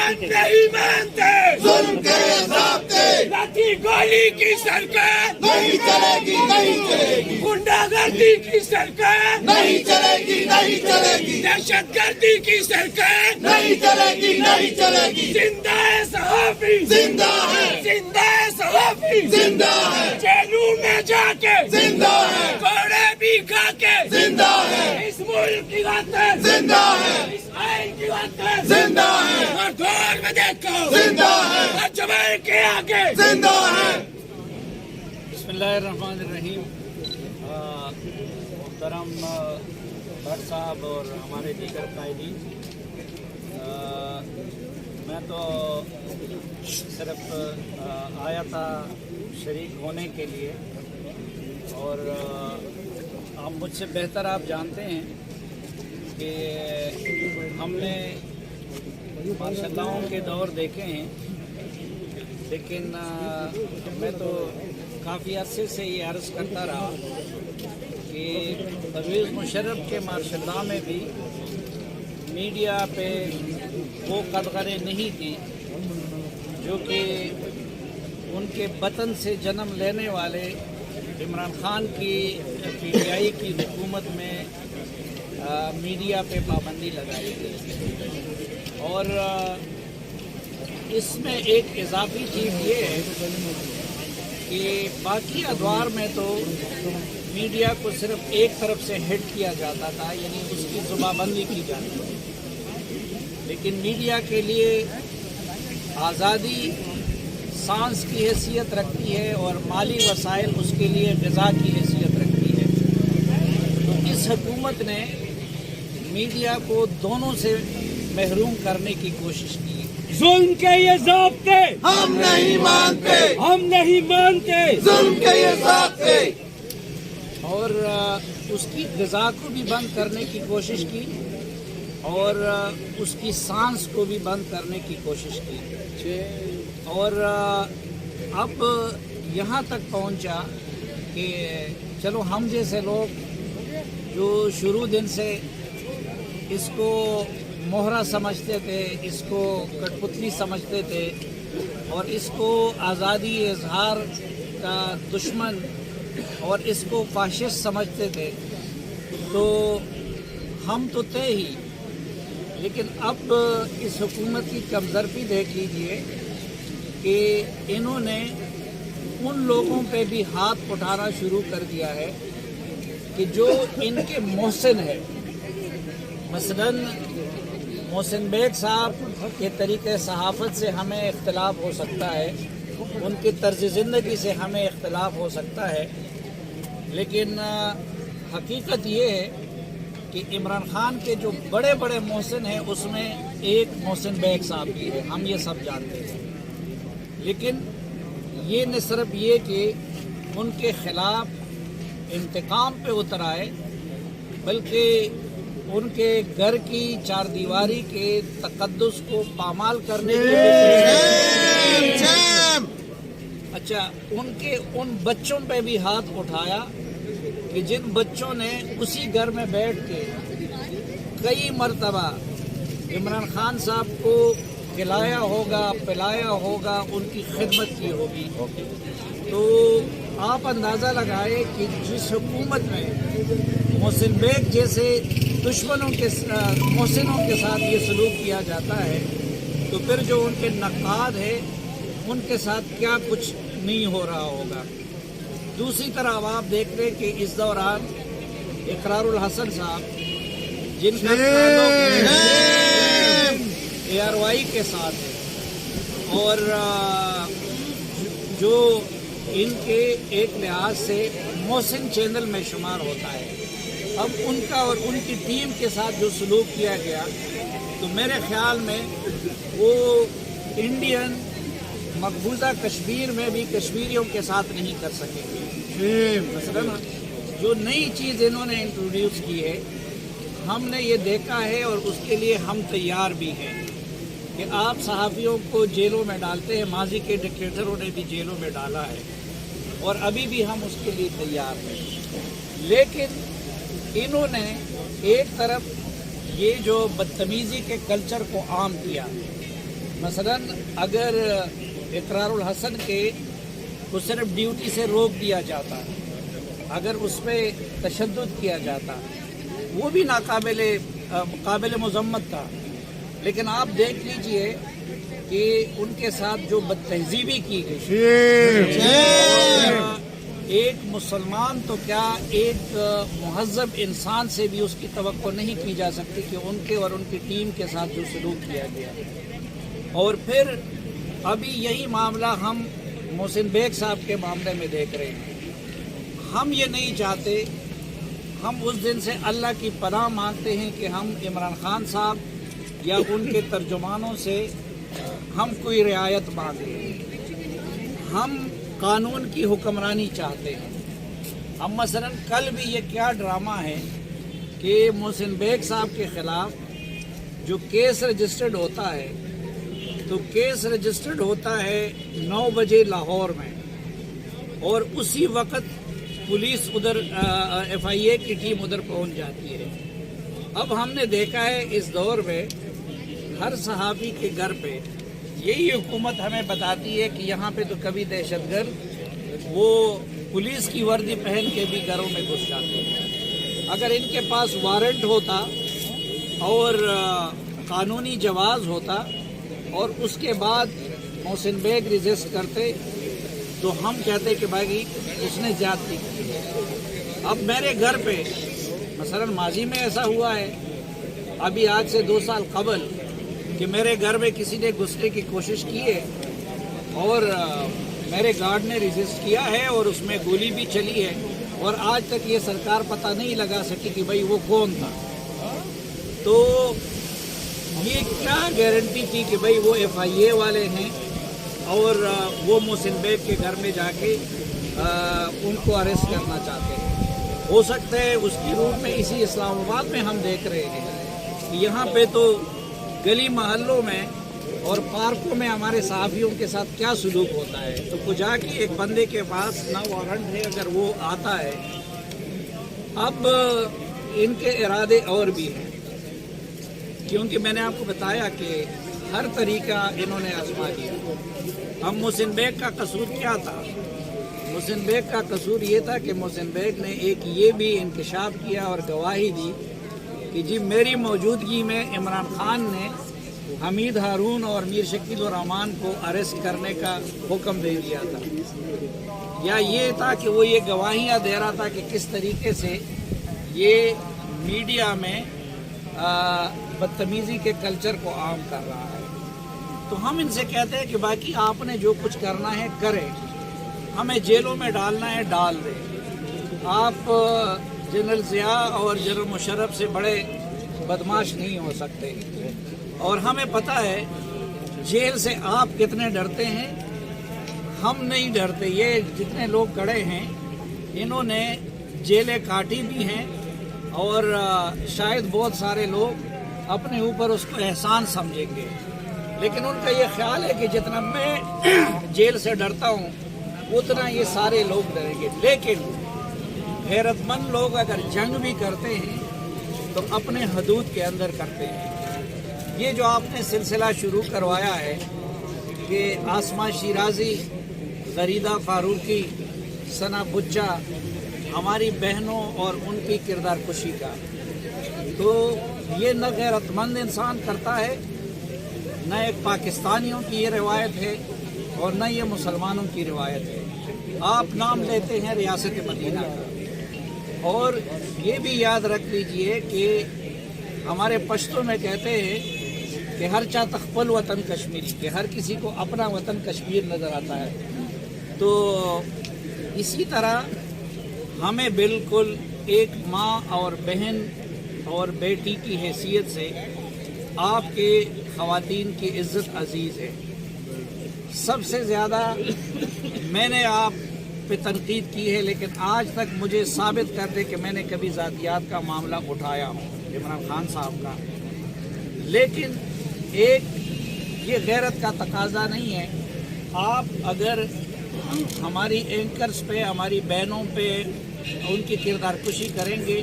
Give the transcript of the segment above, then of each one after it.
हम नहीं मानते जुल्म के ज़ाब्ते, लाठी गोली की सरकार नहीं चलेगी, नहीं चलेगी, गुंडागर्दी की सरकार नहीं चलेगी, नहीं चलेगी, दहशतगर्दी की सरकार नहीं चलेगी, नहीं चलेगी। जिंदा है सहाफी जिंदा है, जिंदा है सहाफी जिंदा है, जेलों में जाके जिंदा है, कोड़े भी खा के जिंदा है, इस मुल्क की खातिर जिंदा है, इस आइन की खातिर जिंदा है, और दौर में देखो जिंदा है, और जमाल के आगे जिंदा है। बिस्मिल्लाहिर्रहमानिर्रहीम। मोहतरम भट्ट साहब और हमारे दीगर कायदीन, मैं तो सिर्फ आया था शरीक होने के लिए, और आप मुझसे बेहतर आप जानते हैं कि हमने माशाअल्लाह के दौर देखे हैं, लेकिन मैं तो काफ़ी अरसे से ये अर्ज़ करता रहा कि परवेज़ मुशर्रफ के मार्शल्लाह में भी मीडिया पे वो कदगरे नहीं थी जो कि उनके वतन से जन्म लेने वाले इमरान खान की पीटीआई की हुकूमत में मीडिया पे पाबंदी लगाई गई। और इसमें एक इजाफी चीज़ ये है कि बाकी अदवार में तो मीडिया को सिर्फ एक तरफ से हिट किया जाता था, यानी उसकी जुबाबंदी की जाती थी, लेकिन मीडिया के लिए आज़ादी सांस की हैसियत रखती है और माली वसाइल उसके लिए ग़िज़ा की हैसियत रखती है। तो इस हुकूमत ने मीडिया को दोनों से महरूम करने की कोशिश की। जुल्म के ये ज़ाब्ते हम नहीं मानते, हम नहीं मानते जुल्म के ये ज़ाब्ते, और उसकी ग़िज़ा को भी बंद करने की कोशिश की और उसकी सांस को भी बंद करने की कोशिश की। और अब यहाँ तक पहुँचा कि चलो हम जैसे लोग जो शुरू दिन से इसको मोहरा समझते थे, इसको कठपुतली समझते थे और इसको आज़ादी इजहार का दुश्मन और इसको फाशिस्ट समझते थे, तो हम तो थे ही, लेकिन अब इस हुकूमत की कमज़रफ़ी देख लीजिए कि इन्होंने उन लोगों पे भी हाथ उठाना शुरू कर दिया है कि जो इनके मोहसिन है। मसलन मोहसिन बेग साहब के तरीक़े सहाफ़त से हमें इख्तिलाफ़ हो सकता है, उनकी तर्ज़ ज़िंदगी से हमें इख्तिलाफ़ हो सकता है, लेकिन हकीकत ये है कि इमरान खान के जो बड़े बड़े मोहसिन हैं उसमें एक मोहसिन बेग साहब भी है, हम ये सब जानते हैं। लेकिन ये न सिर्फ ये कि उनके ख़िलाफ़ इंतकाम पे उतर आए, बल्कि उनके घर की चारदीवारी के तक़द्दुस को पामाल करने के लिए अच्छा उनके उन बच्चों पे भी हाथ उठाया कि जिन बच्चों ने उसी घर में बैठ के कई मरतबा इमरान खान साहब को खिलाया होगा, पिलाया होगा, उनकी खिदमत की होगी। तो आप अंदाज़ा लगाए कि जिस हुकूमत में मोहसिन बेग जैसे दुश्मनों के मोहसिनों के साथ ये सलूक किया जाता है, तो फिर जो उनके नक़ाद है उनके साथ क्या कुछ नहीं हो रहा होगा। दूसरी तरफ आप देख रहे कि इस दौरान इकरारुल हसन साहब जिनका ARY के साथ है और जो इनके एक लिहाज से मोहसिन चैनल में शुमार होता है, अब उनका और उनकी टीम के साथ जो सलूक किया गया, तो मेरे ख्याल में वो इंडियन मकबूजा कश्मीर में भी कश्मीरियों के साथ नहीं कर सकेंगे। मसलन जो नई चीज़ इन्होंने इंट्रोड्यूस की है, हमने ये देखा है और उसके लिए हम तैयार भी हैं कि आप सहाफ़ियों को जेलों में डालते हैं, माजी के डिक्टेटरों ने भी जेलों में डाला है और अभी भी हम उसके लिए तैयार हैं। लेकिन इन्होंने एक तरफ ये जो बदतमीज़ी के कल्चर को आम किया, मसलन अगर इकरारुल हसन के को सिर्फ ड्यूटी से रोक दिया जाता, अगर उस पर तशद्दुद किया जाता, वो भी काबिल मज़म्मत था। लेकिन आप देख लीजिए कि उनके साथ जो बदतहज़ीबी की गई, एक मुसलमान तो क्या, एक मुहज़्ज़ब इंसान से भी उसकी तवक्को नहीं की जा सकती कि उनके और उनकी टीम के साथ जो सलूक किया गया। और फिर अभी यही मामला हम मोहसिन बेग साहब के मामले में देख रहे हैं। हम ये नहीं चाहते, हम उस दिन से अल्लाह की पनाह मांगते हैं कि हम इमरान खान साहब या उनके तर्जुमानों से हम कोई रियायत मांगें। हम कानून की हुक्मरानी चाहते हैं। हम मसलन कल भी ये क्या ड्रामा है कि मोहसिन बेग साहब के ख़िलाफ़ जो केस रजिस्टर्ड होता है, तो केस रजिस्टर्ड होता है 9 बजे लाहौर में, और उसी वक्त पुलिस उधर FIA की टीम उधर पहुंच जाती है। अब हमने देखा है इस दौर में हर सहाफ़ी के घर पे यही हुकूमत हमें बताती है कि यहाँ पे तो कभी दहशतगर्द वो पुलिस की वर्दी पहन के भी घरों में घुस जाते हैं। अगर इनके पास वारंट होता और कानूनी जवाज़ होता और उसके बाद मोहसिन बेग रजिस्ट करते, तो हम कहते कि भाई उसने ज़्यादती की। अब मेरे घर पे मसलन माजी में ऐसा हुआ है, अभी आज से 2 साल कबल, कि मेरे घर में किसी ने घुसने की कोशिश की है और मेरे गार्ड ने रजिस्ट किया है और उसमें गोली भी चली है, और आज तक ये सरकार पता नहीं लगा सकी कि भाई वो कौन था। तो ये क्या गारंटी थी कि भाई वो FIA वाले हैं और वो मोहसिन बेग के घर में जाके उनको अरेस्ट करना चाहते हैं। हो सकता है उसकी रूप में इसी इस्लामाबाद में हम देख रहे हैं कि यहाँ पे तो गली मोहल्लों में और पार्कों में हमारे सहाफ़ियों के साथ क्या सलूक होता है। तो कुजा की एक बंदे के पास ना वारंट है, अगर वो आता है, अब इनके इरादे और भी हैं, क्योंकि मैंने आपको बताया कि हर तरीका इन्होंने आजमा लिया। अब मोहसिन बेग का कसूर क्या था? मोहसिन बेग का कसूर ये था कि मोहसिन बेग ने एक ये भी इंकशाफ किया और गवाही दी कि जी मेरी मौजूदगी में इमरान खान ने हमीद हारून और मीर शकील उर रहमान को अरेस्ट करने का हुक्म दे दिया था। या ये था कि वो ये गवाहियाँ दे रहा था कि किस तरीके से ये मीडिया में बदतमीज़ी के कल्चर को आम कर रहा है। तो हम इनसे कहते हैं कि बाकी आपने जो कुछ करना है करें, हमें जेलों में डालना है डाल दें। आप जनरल ज़िया और जनरल मुशर्रफ से बड़े बदमाश नहीं हो सकते, और हमें पता है जेल से आप कितने डरते हैं। हम नहीं डरते। ये जितने लोग खड़े हैं इन्होंने जेलें काटी भी हैं, और शायद बहुत सारे लोग अपने ऊपर उसको एहसान समझेंगे, लेकिन उनका ये ख्याल है कि जितना मैं जेल से डरता हूँ उतना ये सारे लोग डरेंगे। लेकिन गैरतमंद लोग अगर जंग भी करते हैं तो अपने हदूद के अंदर करते हैं। ये जो आपने सिलसिला शुरू करवाया है कि आसमा शिराजी, गरीदा फारूकी, सना बुच्चा, हमारी बहनों और उनकी किरदार कुशी का, तो ये न गैरतमंद इंसान करता है, न एक पाकिस्तानियों की ये रिवायत है और न ये मुसलमानों की रिवायत है। आप नाम लेते हैं रियासत मदीना का, और ये भी याद रख लीजिए कि हमारे पश्तो में कहते हैं कि हर चा तख्पल वतन कश्मीरी, कि हर किसी को अपना वतन कश्मीर नज़र आता है। तो इसी तरह हमें बिल्कुल एक माँ और बहन और बेटी की हैसियत से आपके ख़वातीन की इज़्ज़त अज़ीज़ है। सबसे ज़्यादा मैंने आप पे तनकीद की है, लेकिन आज तक मुझे साबित कर दे कि मैंने कभी ज़ातियात का मामला उठाया हो इमरान खान साहब का। लेकिन एक ये गैरत का तकाजा नहीं है। आप अगर हमारी एंकर्स पे, हमारी बहनों पे उनकी किरदार कुशी करेंगे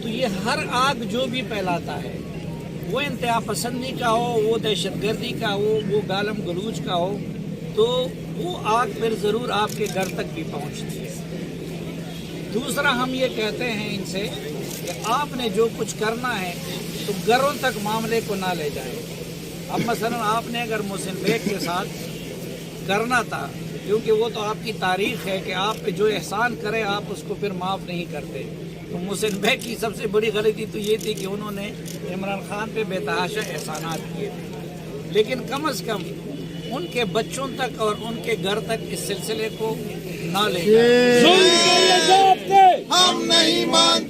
तो ये हर आग जो भी फैलाता है وہ انتہا پسندی کا ہو، وہ دہشت گردی کا ہو، وہ گالم گلوچ کا ہو، تو وہ آگ پھر ضرور آپ کے گھر تک بھی پہنچتی ہے۔ دوسرا ہم یہ کہتے ہیں ان سے کہ آپ نے جو کچھ کرنا ہے تو گھروں تک معاملے کو نہ لے جائیں۔ اب مثلا آپ نے اگر محسن بیگ کے ساتھ کرنا تھا، کیونکہ وہ تو آپ کی تاریخ ہے کہ آپ پہ جو احسان کرے آپ اس کو پھر معاف نہیں کرتے، تو محسن بیگ کی سب سے بڑی غلطی تو یہ تھی کہ انہوں نے عمران خان پہ بے تحاشا احسانات کیے تھے، لیکن کم از کم ان کے بچوں تک اور ان کے گھر تک اس سلسلے کو نہ لے جائیں۔ ظلم کے یہ ضابطے ہم نہیں مانتے